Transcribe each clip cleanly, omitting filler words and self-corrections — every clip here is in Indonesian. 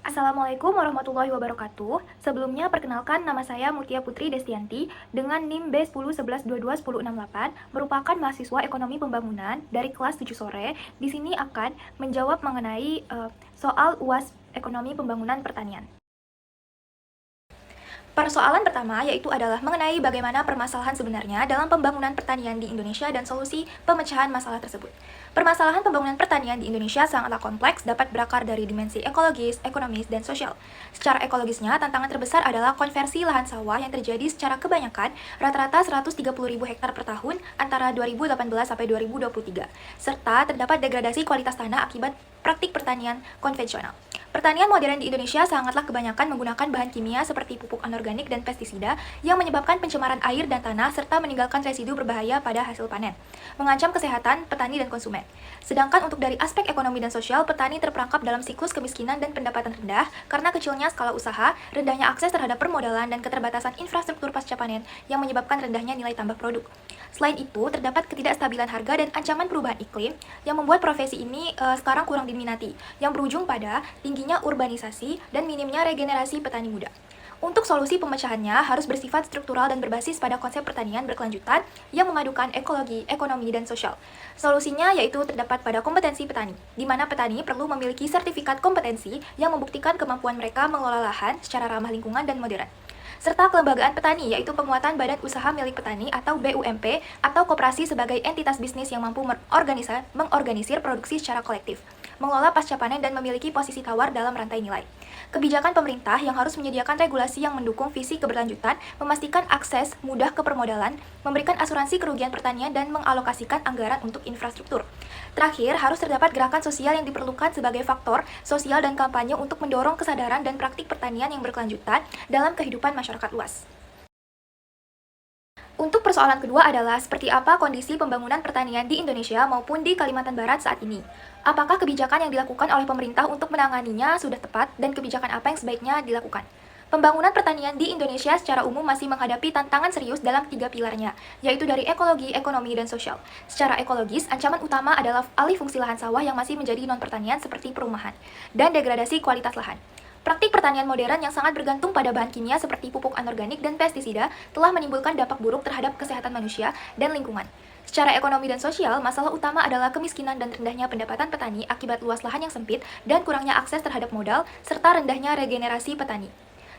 Assalamualaikum warahmatullahi wabarakatuh. Sebelumnya perkenalkan nama saya Mutia Putri Destianti dengan NIM B1011221068 merupakan mahasiswa Ekonomi Pembangunan dari kelas 7 sore. Di sini akan menjawab mengenai soal UAS Ekonomi Pembangunan Pertanian. Persoalan pertama yaitu adalah mengenai bagaimana permasalahan sebenarnya dalam pembangunan pertanian di Indonesia dan solusi pemecahan masalah tersebut. Permasalahan pembangunan pertanian di Indonesia sangatlah kompleks, dapat berakar dari dimensi ekologis, ekonomis, dan sosial. Secara ekologisnya, tantangan terbesar adalah konversi lahan sawah yang terjadi secara kebanyakan rata-rata 130.000 hektar per tahun antara 2018 sampai 2023, serta terdapat degradasi kualitas tanah akibat praktik pertanian konvensional. Pertanian modern di Indonesia sangatlah kebanyakan menggunakan bahan kimia seperti pupuk anorganik dan pestisida yang menyebabkan pencemaran air dan tanah serta meninggalkan residu berbahaya pada hasil panen, mengancam kesehatan petani dan konsumen. Sedangkan untuk dari aspek ekonomi dan sosial, petani terperangkap dalam siklus kemiskinan dan pendapatan rendah karena kecilnya skala usaha, rendahnya akses terhadap permodalan, dan keterbatasan infrastruktur pasca panen yang menyebabkan rendahnya nilai tambah produk. Selain itu, terdapat ketidakstabilan harga dan ancaman perubahan iklim yang membuat profesi ini sekarang kurang diminati, yang berujung pada tingginya urbanisasi dan minimnya regenerasi petani muda. Untuk solusi pemecahannya harus bersifat struktural dan berbasis pada konsep pertanian berkelanjutan yang memadukan ekologi, ekonomi, dan sosial. Solusinya yaitu terdapat pada kompetensi petani, di mana petani perlu memiliki sertifikat kompetensi yang membuktikan kemampuan mereka mengelola lahan secara ramah lingkungan dan modern, serta kelembagaan petani, yaitu penguatan badan usaha milik petani atau BUMP atau koperasi sebagai entitas bisnis yang mampu mengorganisir produksi secara kolektif, mengelola pasca panen, dan memiliki posisi tawar dalam rantai nilai. Kebijakan pemerintah yang harus menyediakan regulasi yang mendukung visi keberlanjutan, memastikan akses mudah ke permodalan, memberikan asuransi kerugian pertanian, dan mengalokasikan anggaran untuk infrastruktur. Terakhir, harus terdapat gerakan sosial yang diperlukan sebagai faktor sosial dan kampanye untuk mendorong kesadaran dan praktik pertanian yang berkelanjutan dalam kehidupan masyarakat luas. Untuk persoalan kedua adalah seperti apa kondisi pembangunan pertanian di Indonesia maupun di Kalimantan Barat saat ini. Apakah kebijakan yang dilakukan oleh pemerintah untuk menanganinya sudah tepat dan kebijakan apa yang sebaiknya dilakukan? Pembangunan pertanian di Indonesia secara umum masih menghadapi tantangan serius dalam 3 pilarnya, yaitu dari ekologi, ekonomi, dan sosial. Secara ekologis, ancaman utama adalah alih fungsi lahan sawah yang masih menjadi non-pertanian seperti perumahan, dan degradasi kualitas lahan. Praktik pertanian modern yang sangat bergantung pada bahan kimia seperti pupuk anorganik dan pestisida telah menimbulkan dampak buruk terhadap kesehatan manusia dan lingkungan. Secara ekonomi dan sosial, masalah utama adalah kemiskinan dan rendahnya pendapatan petani akibat luas lahan yang sempit dan kurangnya akses terhadap modal, serta rendahnya regenerasi petani.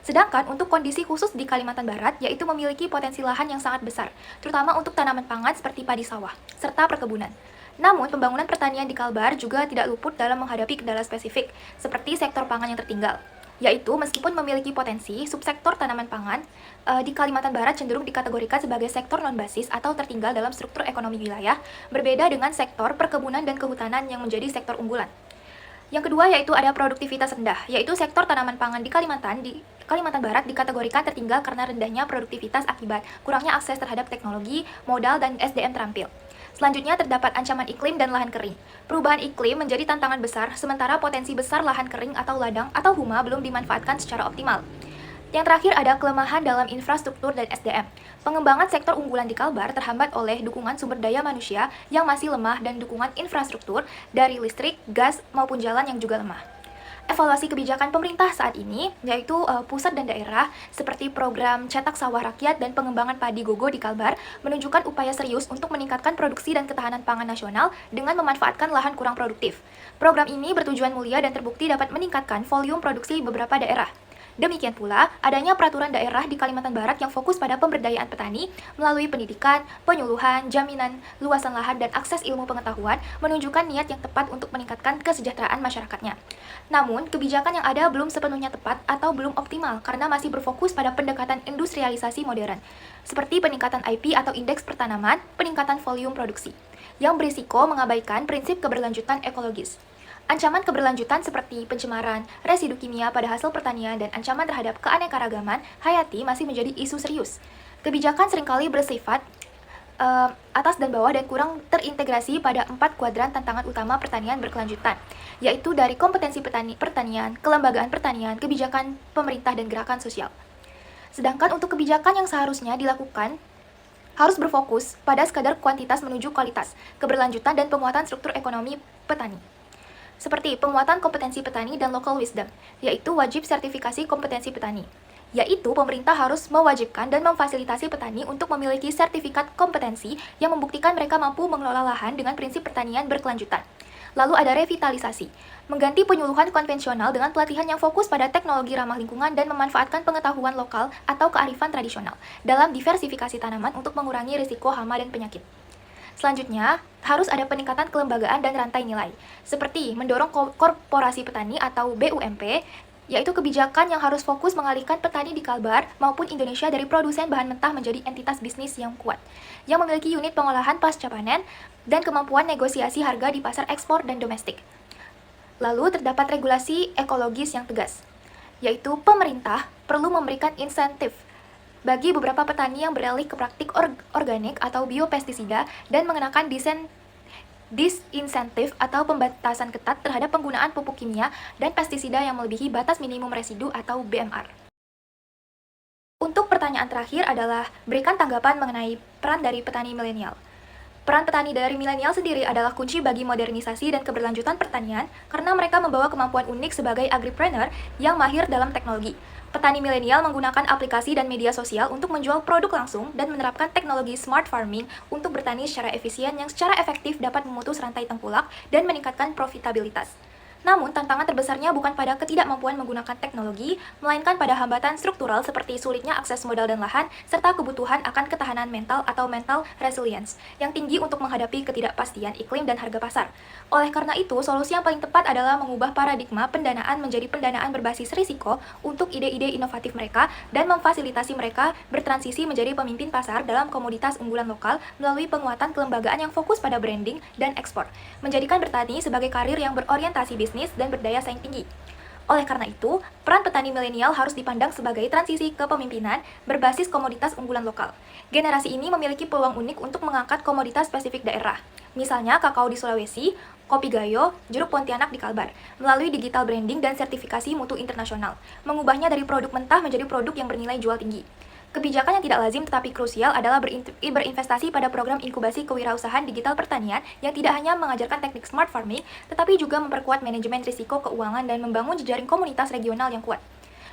Sedangkan untuk kondisi khusus di Kalimantan Barat, yaitu memiliki potensi lahan yang sangat besar, terutama untuk tanaman pangan seperti padi sawah, serta perkebunan. Namun, pembangunan pertanian di Kalbar juga tidak luput dalam menghadapi kendala spesifik, seperti sektor pangan yang tertinggal, yaitu meskipun memiliki potensi, subsektor tanaman pangan di Kalimantan Barat cenderung dikategorikan sebagai sektor non-basis atau tertinggal dalam struktur ekonomi wilayah, berbeda dengan sektor perkebunan dan kehutanan yang menjadi sektor unggulan. Yang kedua yaitu ada produktivitas rendah, yaitu sektor tanaman pangan di Kalimantan Barat dikategorikan tertinggal karena rendahnya produktivitas akibat kurangnya akses terhadap teknologi, modal, dan SDM terampil. Selanjutnya terdapat ancaman iklim dan lahan kering. Perubahan iklim menjadi tantangan besar, sementara potensi besar lahan kering atau ladang atau huma belum dimanfaatkan secara optimal. Yang terakhir ada kelemahan dalam infrastruktur dan SDM. Pengembangan sektor unggulan di Kalbar terhambat oleh dukungan sumber daya manusia yang masih lemah dan dukungan infrastruktur dari listrik, gas, maupun jalan yang juga lemah. Evaluasi kebijakan pemerintah saat ini, yaitu pusat dan daerah, seperti program cetak sawah rakyat dan pengembangan padi gogo di Kalbar, menunjukkan upaya serius untuk meningkatkan produksi dan ketahanan pangan nasional dengan memanfaatkan lahan kurang produktif. Program ini bertujuan mulia dan terbukti dapat meningkatkan volume produksi beberapa daerah. Demikian pula, adanya peraturan daerah di Kalimantan Barat yang fokus pada pemberdayaan petani melalui pendidikan, penyuluhan, jaminan, luasan lahan, dan akses ilmu pengetahuan menunjukkan niat yang tepat untuk meningkatkan kesejahteraan masyarakatnya. Namun, kebijakan yang ada belum sepenuhnya tepat atau belum optimal karena masih berfokus pada pendekatan industrialisasi modern, seperti peningkatan IP atau indeks pertanaman, peningkatan volume produksi, yang berisiko mengabaikan prinsip keberlanjutan ekologis. Ancaman keberlanjutan seperti pencemaran, residu kimia pada hasil pertanian, dan ancaman terhadap keanekaragaman hayati masih menjadi isu serius. Kebijakan seringkali bersifat atas dan bawah dan kurang terintegrasi pada 4 kuadran tantangan utama pertanian berkelanjutan, yaitu dari kompetensi pertanian, kelembagaan pertanian, kebijakan pemerintah, dan gerakan sosial. Sedangkan untuk kebijakan yang seharusnya dilakukan harus berfokus pada sekadar kuantitas menuju kualitas, keberlanjutan, dan penguatan struktur ekonomi petani. seperti penguatan kompetensi petani dan local wisdom, yaitu wajib sertifikasi kompetensi petani. Yaitu pemerintah harus mewajibkan dan memfasilitasi petani untuk memiliki sertifikat kompetensi yang membuktikan mereka mampu mengelola lahan dengan prinsip pertanian berkelanjutan. Lalu ada revitalisasi, mengganti penyuluhan konvensional dengan pelatihan yang fokus pada teknologi ramah lingkungan dan memanfaatkan pengetahuan lokal atau kearifan tradisional dalam diversifikasi tanaman untuk mengurangi risiko hama dan penyakit. Selanjutnya, harus ada peningkatan kelembagaan dan rantai nilai, seperti mendorong korporasi petani atau BUMP, yaitu kebijakan yang harus fokus mengalihkan petani di Kalbar maupun Indonesia dari produsen bahan mentah menjadi entitas bisnis yang kuat, yang memiliki unit pengolahan pasca panen dan kemampuan negosiasi harga di pasar ekspor dan domestik. Lalu terdapat regulasi ekologis yang tegas, yaitu pemerintah perlu memberikan insentif bagi beberapa petani yang beralih ke praktik organik atau biopestisida dan mengenakan disinsentif atau pembatasan ketat terhadap penggunaan pupuk kimia dan pestisida yang melebihi batas minimum residu atau BMR. Untuk pertanyaan terakhir adalah berikan tanggapan mengenai peran dari petani milenial. Peran petani dari milenial sendiri adalah kunci bagi modernisasi dan keberlanjutan pertanian karena mereka membawa kemampuan unik sebagai agripreneur yang mahir dalam teknologi. Petani milenial menggunakan aplikasi dan media sosial untuk menjual produk langsung dan menerapkan teknologi smart farming untuk bertani secara efisien yang secara efektif dapat memutus rantai tengkulak dan meningkatkan profitabilitas. Namun, tantangan terbesarnya bukan pada ketidakmampuan menggunakan teknologi, melainkan pada hambatan struktural seperti sulitnya akses modal dan lahan, serta kebutuhan akan ketahanan mental atau mental resilience, yang tinggi untuk menghadapi ketidakpastian iklim dan harga pasar. Oleh karena itu, solusi yang paling tepat adalah mengubah paradigma pendanaan menjadi pendanaan berbasis risiko untuk ide-ide inovatif mereka dan memfasilitasi mereka bertransisi menjadi pemimpin pasar dalam komoditas unggulan lokal melalui penguatan kelembagaan yang fokus pada branding dan ekspor, menjadikan bertani sebagai karir yang berorientasi bisnis dan berdaya saing tinggi. Oleh karena itu, peran petani milenial harus dipandang sebagai transisi kepemimpinan berbasis komoditas unggulan lokal. Generasi ini memiliki peluang unik untuk mengangkat komoditas spesifik daerah, misalnya kakao di Sulawesi, kopi gayo, jeruk Pontianak di Kalbar, melalui digital branding dan sertifikasi mutu internasional, mengubahnya dari produk mentah menjadi produk yang bernilai jual tinggi. Kebijakan yang tidak lazim tetapi krusial adalah berinvestasi pada program inkubasi kewirausahaan digital pertanian yang tidak hanya mengajarkan teknik smart farming, tetapi juga memperkuat manajemen risiko keuangan dan membangun jejaring komunitas regional yang kuat.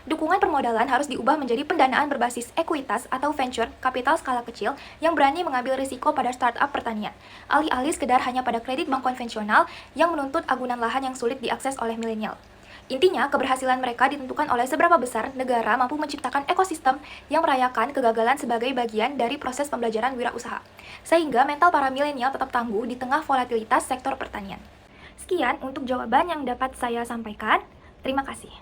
Dukungan permodalan harus diubah menjadi pendanaan berbasis ekuitas atau venture kapital skala kecil yang berani mengambil risiko pada startup pertanian, alih-alih sekedar hanya pada kredit bank konvensional yang menuntut agunan lahan yang sulit diakses oleh milenial. Intinya, keberhasilan mereka ditentukan oleh seberapa besar negara mampu menciptakan ekosistem yang merayakan kegagalan sebagai bagian dari proses pembelajaran wirausaha, sehingga mental para milenial tetap tangguh di tengah volatilitas sektor pertanian. Sekian untuk jawaban yang dapat saya sampaikan. Terima kasih.